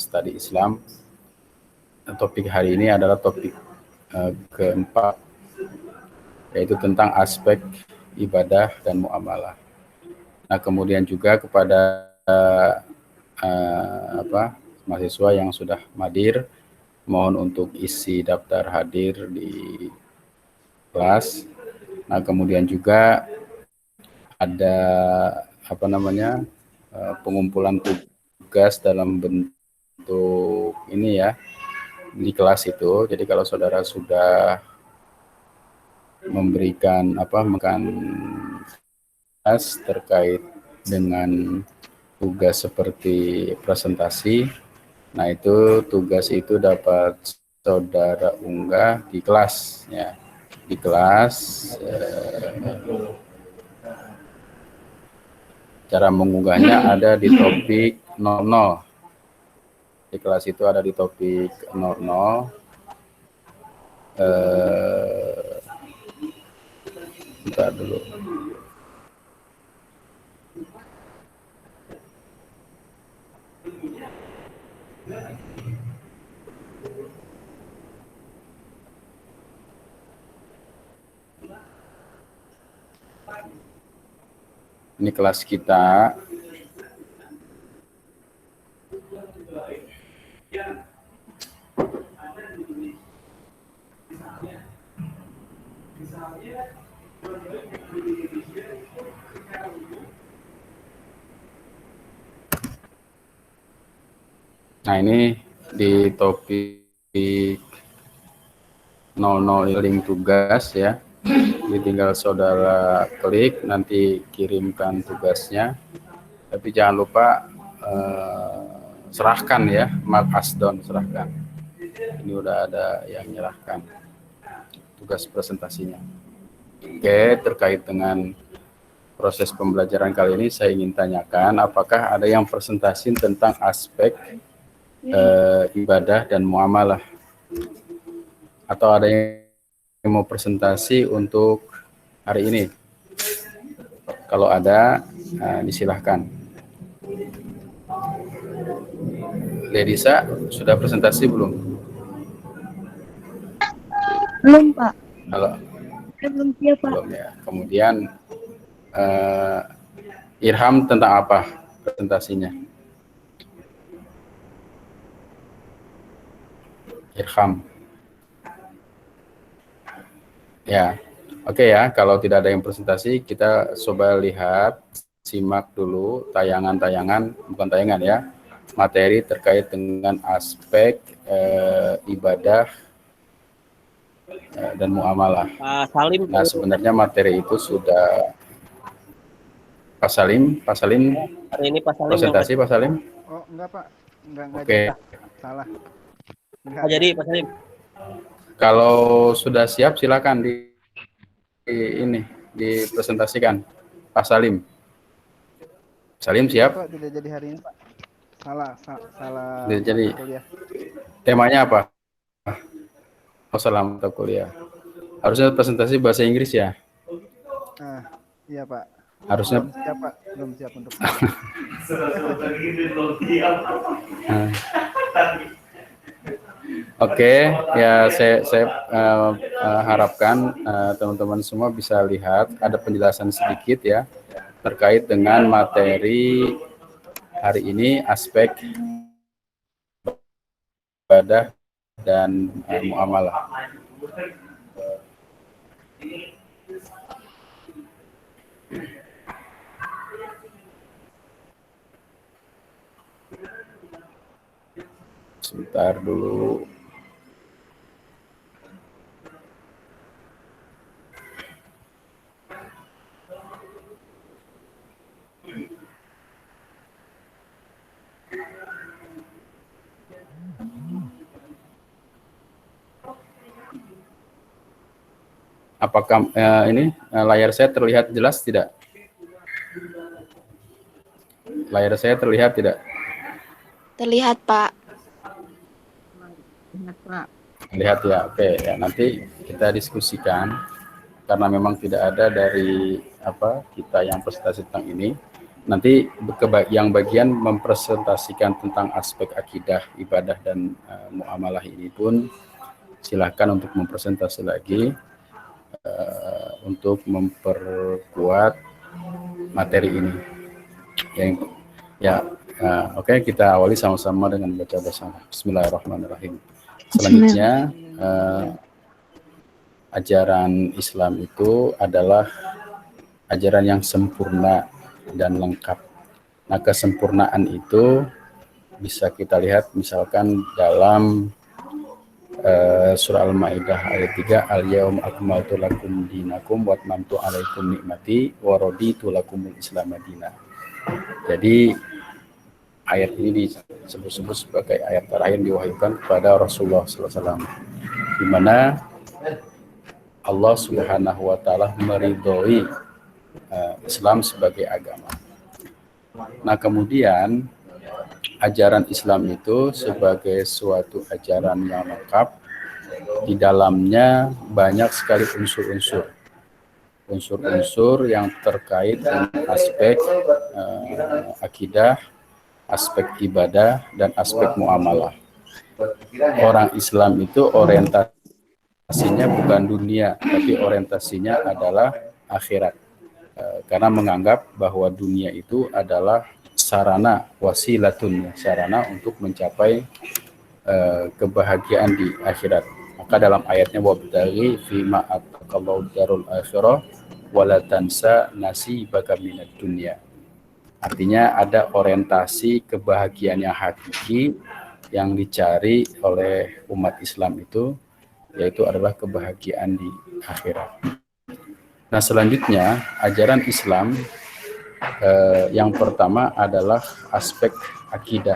Studi Islam. Topik hari ini adalah topik keempat, yaitu tentang aspek ibadah dan muamalah. Nah, kemudian juga kepada mahasiswa yang sudah hadir, mohon untuk isi daftar hadir di kelas. Nah, kemudian juga ada pengumpulan tugas dalam bentuk ini ya di kelas itu. Jadi kalau saudara sudah memberikan tugas terkait dengan tugas seperti presentasi, nah itu tugas itu dapat saudara unggah di kelas ya. Di kelas cara mengunggahnya ada di topik 00. Di kelas itu ada di topik 00. Bentar dulu. Ini kelas kita. Nah, ini di topik 00 link tugas ya. Jadi tinggal saudara klik, nanti kirimkan tugasnya. Tapi jangan lupa serahkan ya, Mark Asdon serahkan. Ini udah ada yang menyerahkan tugas presentasinya. Oke, terkait dengan proses pembelajaran kali ini saya ingin tanyakan, apakah ada yang presentasi tentang aspek ibadah dan muamalah? Atau ada yang mau presentasi untuk hari ini? Kalau ada, disilahkan. Ledisa, sudah presentasi belum? Belum, Pak. Kalau Belum siap, Pak. belum ya. Kemudian Irham tentang apa presentasinya? Irham. Ya, oke ya. Kalau tidak ada yang presentasi, kita coba lihat, simak dulu tayangan-tayangan, bukan tayangan ya, materi terkait dengan aspek ibadah dan muamalah. Pak Salim. Nah, sebenarnya materi itu sudah Pak Salim Hari ini Pak Salim presentasi Pak Salim. Oh, enggak, Pak. Enggak Oke. salah. Enggak jadi Pak Salim. Kalau sudah siap silakan dipresentasikan Pak Salim. Salim siap? Pak, tidak jadi hari ini, Pak. Salah. Tidak jadi. Kuliah. Temanya apa? Oh, salah mata kuliah. Harusnya presentasi bahasa Inggris ya? Iya, Pak. Harusnya. Belum siap untuk. Oke, ya saya harapkan teman-teman semua bisa lihat ada penjelasan sedikit ya terkait dengan materi hari ini, aspek ibadah dan muamalah. Sebentar dulu. Apakah ini layar saya terlihat jelas tidak? Layar saya terlihat tidak? Terlihat, Pak. Lihat ya, oke ya, nanti kita diskusikan karena memang tidak ada dari kita yang presentasi tentang ini. nanti yang bagian mempresentasikan tentang aspek akidah, ibadah, dan muamalah ini pun silahkan untuk mempresentasi lagi untuk memperkuat materi ini. Oke, kita awali sama-sama dengan baca basmalah. Bismillahirrahmanirrahim. Selanjutnya, ajaran Islam itu adalah ajaran yang sempurna dan lengkap. Nah, kesempurnaan itu bisa kita lihat misalkan dalam surah Al-Maidah ayat 3, Al-yaum akmaltu lakum dinakum wa atmamtu alaikum nikmati wa raditu lakumul Islam madina. Jadi ayat ini disebut-sebut sebagai ayat terakhir diwahyukan kepada Rasulullah SAW, di mana Allah Subhanahu wa taala meridhoi Islam sebagai agama. Nah, kemudian ajaran Islam itu sebagai suatu ajaran yang lengkap, di dalamnya banyak sekali unsur-unsur yang terkait dengan aspek akidah, aspek ibadah, dan aspek muamalah. Orang Islam itu orientasinya bukan dunia, tapi orientasinya adalah akhirat. Karena menganggap bahwa dunia itu adalah sarana, wasilatun, sarana untuk mencapai kebahagiaan di akhirat. Maka dalam ayatnya, wabtaghi fima ataqallahu darul akhirah wala tansa nasibaka minad dunya. Artinya ada orientasi kebahagiaan yang hakiki yang dicari oleh umat Islam itu, yaitu adalah kebahagiaan di akhirat. Nah, selanjutnya ajaran Islam yang pertama adalah aspek akidah,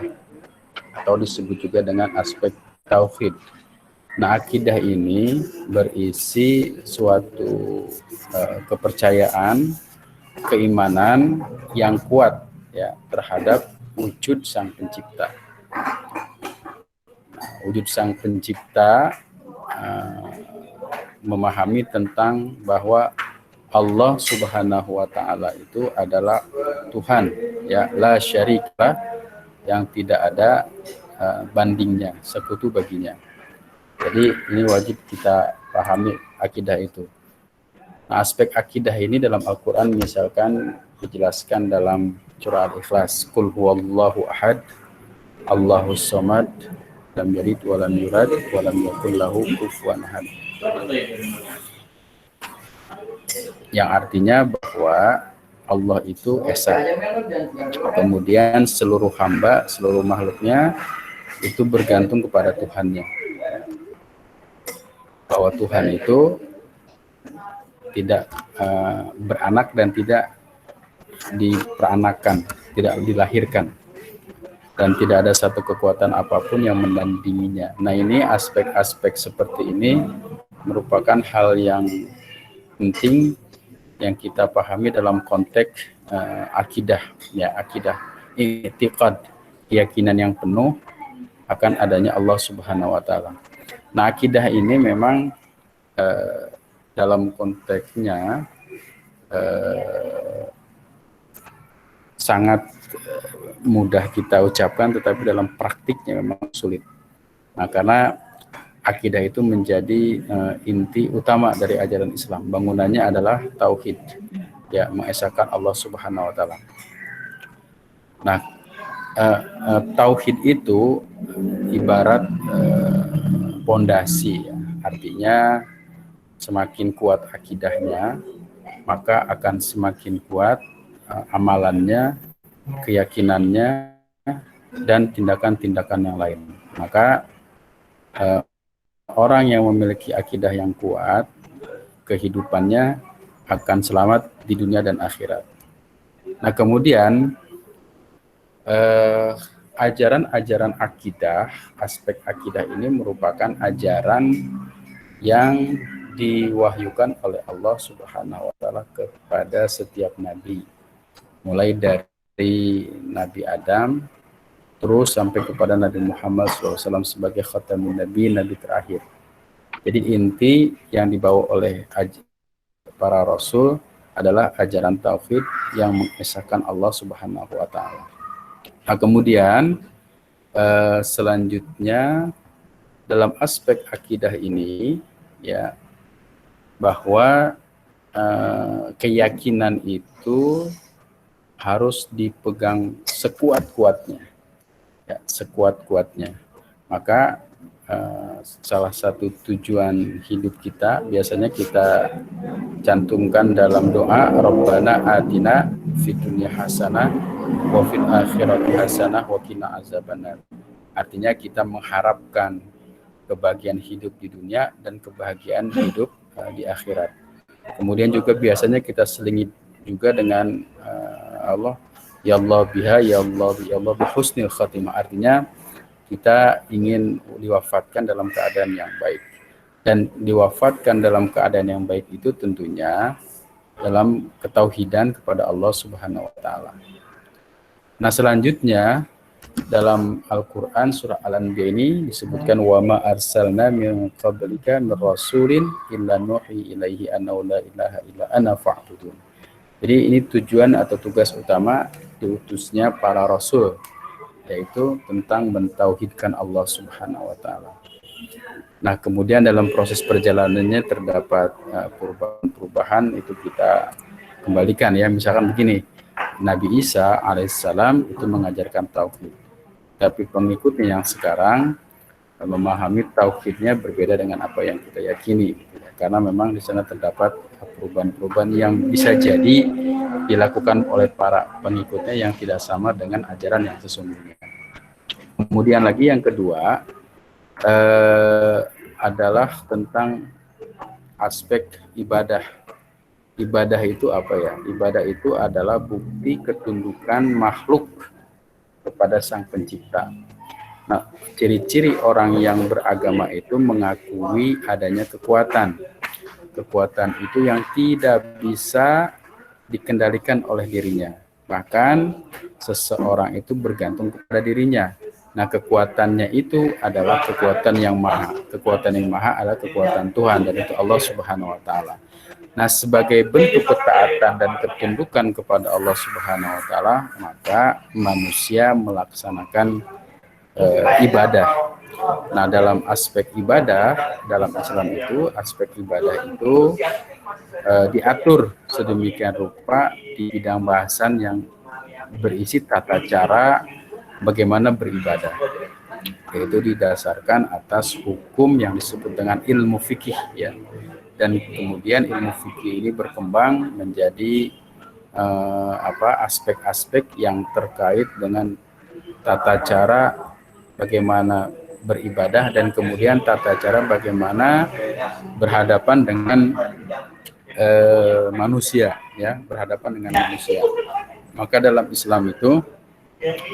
atau disebut juga dengan aspek tauhid. Nah, akidah ini berisi suatu kepercayaan, keimanan yang kuat ya terhadap wujud Sang Pencipta. Nah, wujud Sang Pencipta memahami tentang bahwa Allah Subhanahu wa taala itu adalah Tuhan, ya, la syarika, yang tidak ada bandingnya, sekutu baginya. Jadi ini wajib kita pahami akidah itu. Nah, aspek akidah ini dalam Al-Qur'an misalkan dijelaskan dalam surah Al-Ikhlas, qul huwallahu ahad, Allahus samad, lam yalid wa lam yulad wa lam yakul lahu kufuwan ahad. Yang artinya bahwa Allah itu esa. Kemudian seluruh hamba, seluruh makhluknya itu bergantung kepada Tuhannya. Bahwa Tuhan itu tidak beranak dan tidak diperanakan, tidak dilahirkan, dan tidak ada satu kekuatan apapun yang menandinginya. Nah, ini aspek-aspek seperti ini merupakan hal yang penting yang kita pahami dalam konteks akidah, ya, akidah, i'tiqad, keyakinan yang penuh akan adanya Allah Subhanahu wa taala. Nah, akidah ini memang dalam konteksnya sangat mudah kita ucapkan, tetapi dalam praktiknya memang sulit. Nah, karena akidah itu menjadi inti utama dari ajaran Islam. Bangunannya adalah tauhid, ya, mengesahkan Allah Subhanahu wa taala. Nah, tauhid itu ibarat pondasi, ya. Artinya semakin kuat akidahnya, maka akan semakin kuat amalannya, keyakinannya, dan tindakan-tindakan yang lain. Maka orang yang memiliki akidah yang kuat, kehidupannya akan selamat di dunia dan akhirat. Nah, kemudian ajaran-ajaran akidah, aspek akidah ini merupakan ajaran yang diwahyukan oleh Allah Subhanahu wa taala kepada setiap nabi. Mulai dari Nabi Adam terus sampai kepada Nabi Muhammad SAW sebagai khatamun nabi, nabi terakhir. Jadi inti yang dibawa oleh para rasul adalah ajaran tauhid yang mengesahkan Allah Subhanahu wa taala. Nah, kemudian selanjutnya dalam aspek akidah ini ya, bahwa keyakinan itu harus dipegang sekuat-kuatnya, ya, sekuat-kuatnya. Maka salah satu tujuan hidup kita biasanya kita cantumkan dalam doa, Rabbana atina fid dunya hasanah wa fil akhirati hasanah wa qina azabannar. Artinya kita mengharapkan kebahagiaan hidup di dunia dan kebahagiaan hidup di akhirat. Kemudian juga biasanya kita selingi juga dengan Allah, ya Allah biha, ya Allah bi husnil khatimah. Artinya kita ingin diwafatkan dalam keadaan yang baik. Dan diwafatkan dalam keadaan yang baik itu tentunya dalam ketauhidan kepada Allah Subhanahu wa taala. Nah, selanjutnya dalam Al-Qur'an surah Al-Anbiya ini disebutkan wa ma arsalna min qablika min rasulin illa nuhi ilaihi annahu la ilaha illa ana fa'budun. Jadi ini tujuan atau tugas utama diutusnya para rasul, yaitu tentang mentauhidkan Allah Subhanahu wa taala. Nah, kemudian dalam proses perjalanannya terdapat perubahan itu kita kembalikan ya. Misalkan begini, Nabi Isa alaihissalam itu mengajarkan tauhid. Tapi pengikutnya yang sekarang memahami tauhidnya berbeda dengan apa yang kita yakini. Karena memang di sana terdapat perubahan-perubahan yang bisa jadi dilakukan oleh para pengikutnya yang tidak sama dengan ajaran yang sesungguhnya. Kemudian lagi yang kedua adalah tentang aspek ibadah. Ibadah itu apa ya? Ibadah itu adalah bukti ketundukan makhluk kepada Sang Pencipta. Nah, ciri-ciri orang yang beragama itu mengakui adanya kekuatan. Kekuatan itu yang tidak bisa dikendalikan oleh dirinya. Bahkan seseorang itu bergantung kepada dirinya. Nah, kekuatannya itu adalah kekuatan yang maha. Kekuatan yang maha adalah kekuatan Tuhan, dan itu Allah Subhanahu wa taala. Nah, sebagai bentuk ketaatan dan ketundukan kepada Allah Subhanahu wa taala, maka manusia melaksanakan ibadah. Nah, dalam aspek ibadah, dalam Islam itu, aspek ibadah itu diatur sedemikian rupa di bidang bahasan yang berisi tata cara bagaimana beribadah, yaitu didasarkan atas hukum yang disebut dengan ilmu fikih ya. Dan kemudian ilmu fikih ini berkembang menjadi aspek-aspek yang terkait dengan tata cara bagaimana beribadah dan kemudian tata cara bagaimana berhadapan dengan manusia ya, berhadapan dengan manusia. Maka dalam Islam itu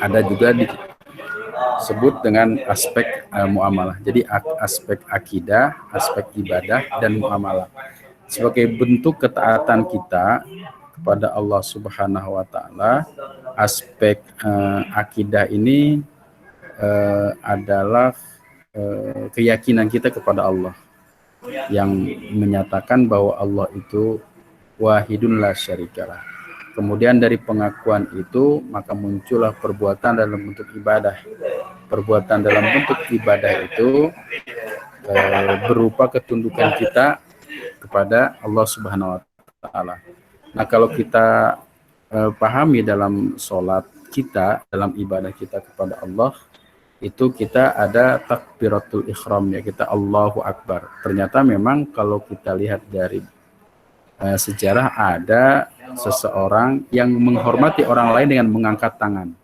ada juga disebut dengan aspek muamalah. Jadi aspek akidah, aspek ibadah dan muamalah. Sebagai bentuk ketaatan kita kepada Allah Subhanahu wa taala, aspek akidah ini adalah keyakinan kita kepada Allah yang menyatakan bahwa Allah itu wahidun la syarikalah. Kemudian dari pengakuan itu maka muncullah perbuatan dalam bentuk ibadah. Perbuatan dalam bentuk ibadah itu berupa ketundukan kita kepada Allah Subhanahu wa taala. Nah, kalau kita pahami dalam sholat kita, dalam ibadah kita kepada Allah, itu kita ada takbiratul ihram ya, kita Allahu Akbar. Ternyata memang kalau kita lihat dari sejarah ada seseorang yang menghormati orang lain dengan mengangkat tangan.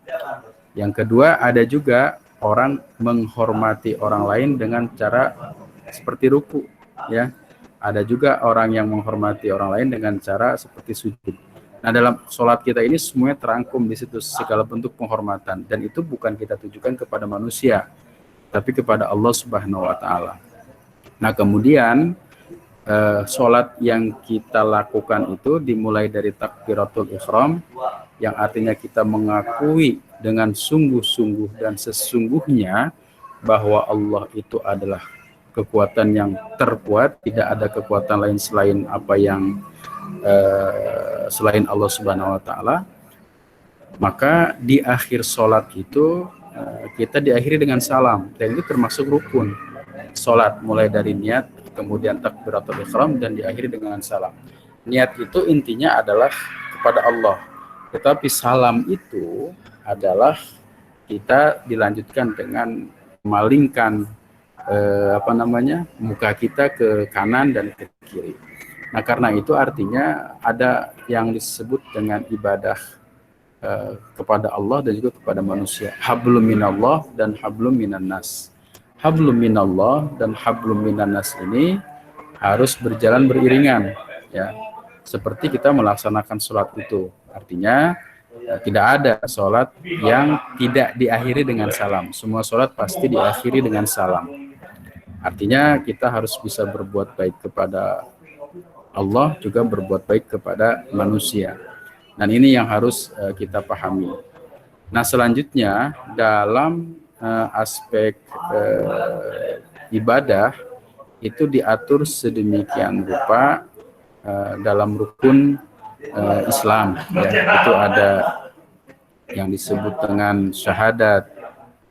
Yang kedua ada juga orang menghormati orang lain dengan cara seperti ruku ya. Ada juga orang yang menghormati orang lain dengan cara seperti sujud. Nah, dalam sholat kita ini semuanya terangkum di situ segala bentuk penghormatan, dan itu bukan kita tujukan kepada manusia tapi kepada Allah Subhanahu wa taala. Nah, kemudian sholat yang kita lakukan itu dimulai dari takbiratul ihram, yang artinya kita mengakui dengan sungguh-sungguh dan sesungguhnya bahwa Allah itu adalah kekuatan yang terkuat, tidak ada kekuatan lain selain apa yang selain Allah Subhanahu wa taala, maka di akhir sholat itu kita diakhiri dengan salam, dan itu termasuk rukun sholat, mulai dari niat, kemudian takbiratul ihram, dan diakhiri dengan salam. Niat itu intinya adalah kepada Allah, tetapi salam itu adalah kita dilanjutkan dengan memalingkan muka kita ke kanan dan ke kiri. Nah, karena itu artinya ada yang disebut dengan ibadah kepada Allah dan juga kepada manusia. Hablum minallah dan hablum minannas. Hablum minallah dan hablum minannas ini harus berjalan beriringan, ya. Seperti kita melaksanakan sholat itu. Artinya tidak ada sholat yang tidak diakhiri dengan salam. Semua sholat pasti diakhiri dengan salam. Artinya kita harus bisa berbuat baik kepada Allah, juga berbuat baik kepada manusia. Dan ini yang harus kita pahami. Nah, selanjutnya dalam aspek ibadah itu diatur sedemikian rupa dalam rukun Islam, ya. Itu ada yang disebut dengan syahadat,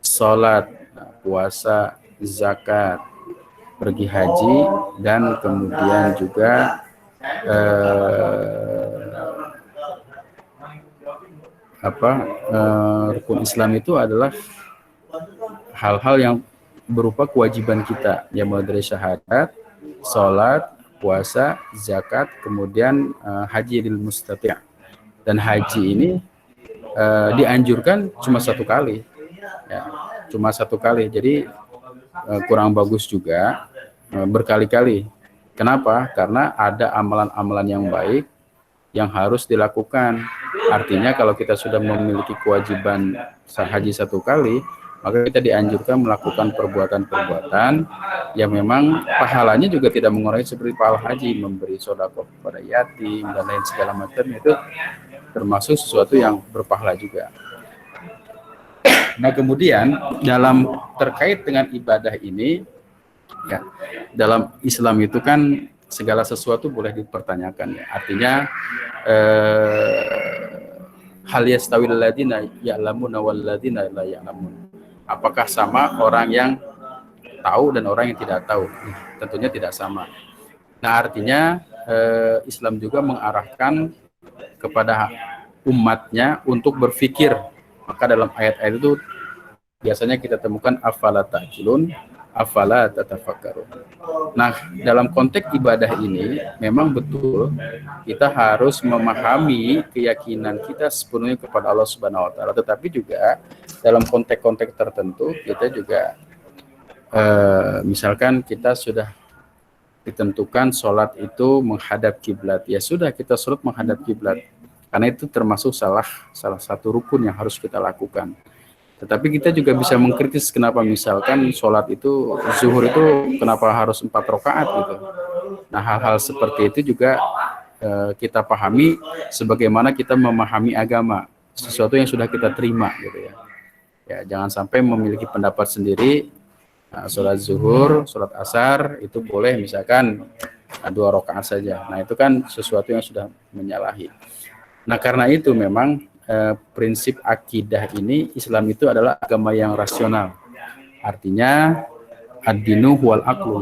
sholat, puasa, zakat, pergi haji, dan kemudian juga rukun Islam itu adalah hal-hal yang berupa kewajiban kita, yang mulai dari syahadat, sholat, puasa, zakat, kemudian haji lil mustati'. Dan haji ini dianjurkan cuma satu kali, ya, cuma satu kali. Jadi kurang bagus juga berkali-kali. Kenapa? Karena ada amalan-amalan yang baik yang harus dilakukan. Artinya kalau kita sudah memiliki kewajiban haji satu kali, maka kita dianjurkan melakukan perbuatan-perbuatan yang memang pahalanya juga tidak mengurangi seperti pahala haji, memberi sedekah kepada yatim dan lain segala macam, itu termasuk sesuatu yang berpahala juga. Nah, kemudian dalam terkait dengan ibadah ini, ya, dalam Islam itu kan segala sesuatu boleh dipertanyakan, ya. Artinya hal yastawil ladzina ya'lamuna wal ladzina la ya'lamun. Apakah sama orang yang tahu dan orang yang tidak tahu? Tentunya tidak sama. Nah, artinya Islam juga mengarahkan kepada umatnya untuk berpikir. Maka dalam ayat-ayat itu biasanya kita temukan afala ta'qilun, afala tatafakkarun. Nah, dalam konteks ibadah ini memang betul kita harus memahami keyakinan kita sepenuhnya kepada Allah Subhanahu wa taala, tetapi juga dalam konteks-konteks tertentu kita juga misalkan kita sudah ditentukan sholat itu menghadap kiblat, ya sudah kita sholat menghadap kiblat, karena itu termasuk salah satu rukun yang harus kita lakukan. Tetapi kita juga bisa mengkritis kenapa misalkan sholat itu zuhur itu kenapa harus 4 rakaat gitu. Nah, hal-hal seperti itu juga kita pahami sebagaimana kita memahami agama, sesuatu yang sudah kita terima gitu ya. Ya, jangan sampai memiliki pendapat sendiri. Sholat zuhur, sholat asar itu boleh misalkan 2 rakaat saja. Nah, itu kan sesuatu yang sudah menyalahi. Nah, karena itu memang prinsip akidah ini, Islam itu adalah agama yang rasional. Artinya ad-dinu huwal aqlu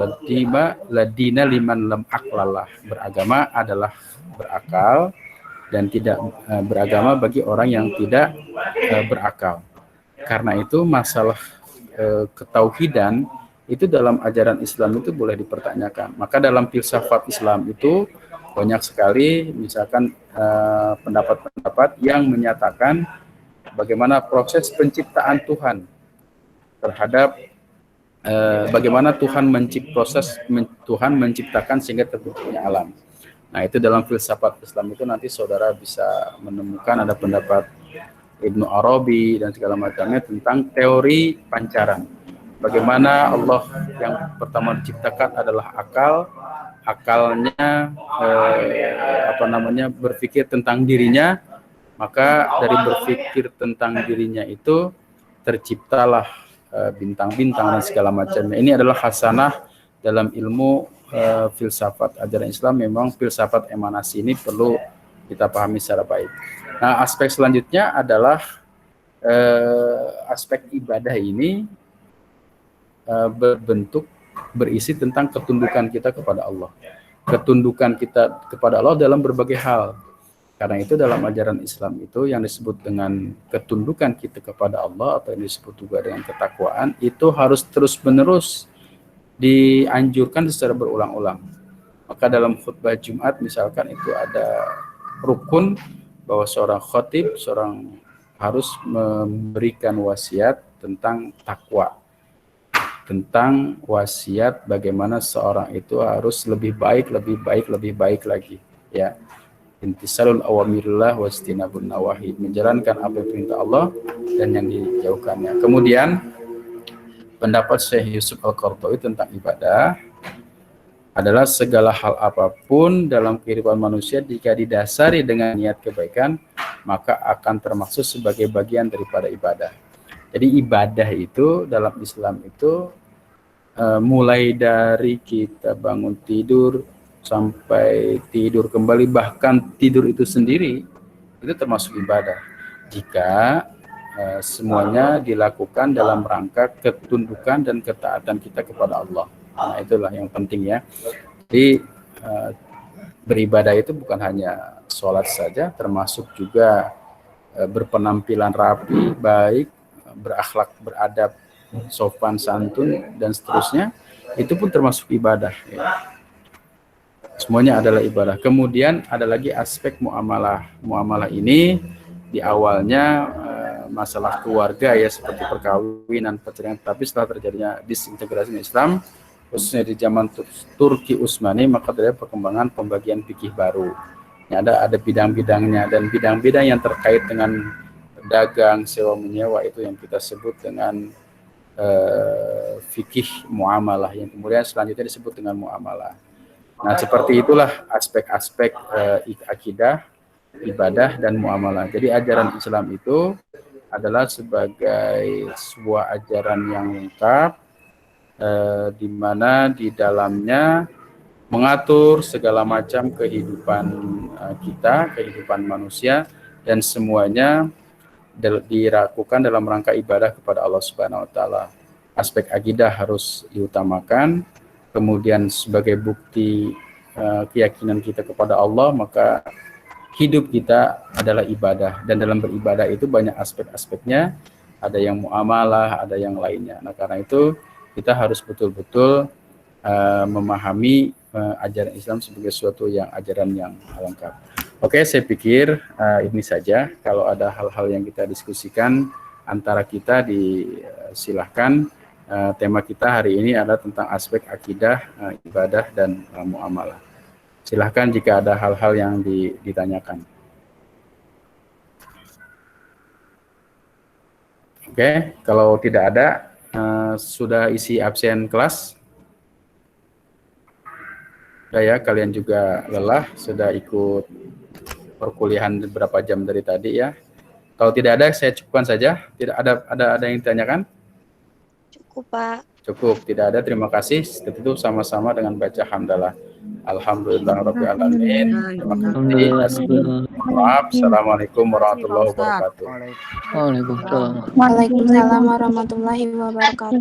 ladina liman lam aqlallah. Beragama adalah berakal dan tidak beragama bagi orang yang tidak berakal. Karena itu masalah ketauhidan itu dalam ajaran Islam itu boleh dipertanyakan. Maka dalam filsafat Islam itu banyak sekali misalkan pendapat-pendapat yang menyatakan bagaimana proses penciptaan Tuhan terhadap bagaimana Tuhan Tuhan menciptakan sehingga terbentuknya alam. Nah, itu dalam filsafat Islam itu nanti saudara bisa menemukan ada pendapat Ibnu Arabi dan segala macamnya tentang teori pancaran. Bagaimana Allah yang pertama diciptakan adalah akalnya berpikir tentang dirinya, maka dari berpikir tentang dirinya itu terciptalah bintang-bintang dan segala macamnya. Ini adalah hasanah dalam ilmu filsafat ajaran Islam memang filsafat emanasi ini perlu kita pahami secara baik. Nah, aspek selanjutnya adalah aspek ibadah ini berisi tentang ketundukan kita kepada Allah. Ketundukan kita kepada Allah dalam berbagai hal. Karena itu dalam ajaran Islam itu yang disebut dengan ketundukan kita kepada Allah atau yang disebut juga dengan ketakwaan itu harus terus-menerus dianjurkan secara berulang-ulang. Maka dalam khutbah Jumat misalkan itu ada rukun bahwa seorang khatib, seorang harus memberikan wasiat tentang takwa. Tentang wasiat bagaimana seorang itu harus lebih baik lagi, ya. Intisalul awamirillah wastinabun nawahi, menjalankan apa yang perintah Allah dan yang dijauhkannya. Kemudian pendapat Syekh Yusuf Al-Qaradawi tentang ibadah adalah segala hal apapun dalam kehidupan manusia jika didasari dengan niat kebaikan maka akan termasuk sebagai bagian daripada ibadah. Jadi ibadah itu dalam Islam itu mulai dari kita bangun tidur sampai tidur kembali, bahkan tidur itu sendiri itu termasuk ibadah jika semuanya dilakukan dalam rangka ketundukan dan ketaatan kita kepada Allah. Nah, itulah yang penting ya. Jadi beribadah itu bukan hanya sholat saja, termasuk juga berpenampilan rapi, baik, berakhlak, beradab, sopan santun dan seterusnya, itu pun termasuk ibadah ya. Semuanya adalah ibadah. Kemudian ada lagi aspek muamalah. Muamalah ini di awalnya masalah keluarga ya, seperti perkawinan, perceraian, tapi setelah terjadinya disintegrasi Islam khususnya di zaman Turki Utsmani maka terjadi perkembangan pembagian fikih baru. Ada bidang-bidangnya, dan bidang-bidang yang terkait dengan dagang, sewa menyewa itu yang kita sebut dengan fikih muamalah, yang kemudian selanjutnya disebut dengan muamalah. Nah, seperti itulah aspek-aspek akidah, ibadah, dan muamalah. Jadi ajaran Islam itu adalah sebagai sebuah ajaran yang lengkap, di mana di dalamnya mengatur segala macam kehidupan kita, kehidupan manusia, dan semuanya dilakukan dalam rangka ibadah kepada Allah Subhanahu wa taala. Aspek akidah harus diutamakan. Kemudian sebagai bukti keyakinan kita kepada Allah, maka hidup kita adalah ibadah. Dan dalam beribadah itu banyak aspek-aspeknya, ada yang muamalah, ada yang lainnya. Nah, karena itu kita harus betul-betul memahami ajaran Islam sebagai suatu yang ajaran yang lengkap. Oke, saya pikir ini saja. Kalau ada hal-hal yang kita diskusikan antara kita, silahkan. Tema kita hari ini adalah tentang aspek akidah, ibadah, dan muamalah. Silahkan jika ada hal-hal yang ditanyakan. Oke, kalau tidak ada, sudah isi absen kelas? Ya, kalian juga lelah, sudah ikut perkuliahan berapa jam dari tadi ya. Kalau tidak ada, saya cukupkan saja. Tidak ada yang ditanyakan? Cukup, Pak. Cukup, tidak ada. Terima kasih. Itu sama-sama dengan baca hamdalah. Alhamdulillahirabbil alamin. Terima kasih. Maaf. Assalamualaikum warahmatullahi wabarakatuh. Waalaikumsalam. Waalaikumsalam warahmatullahi wabarakatuh.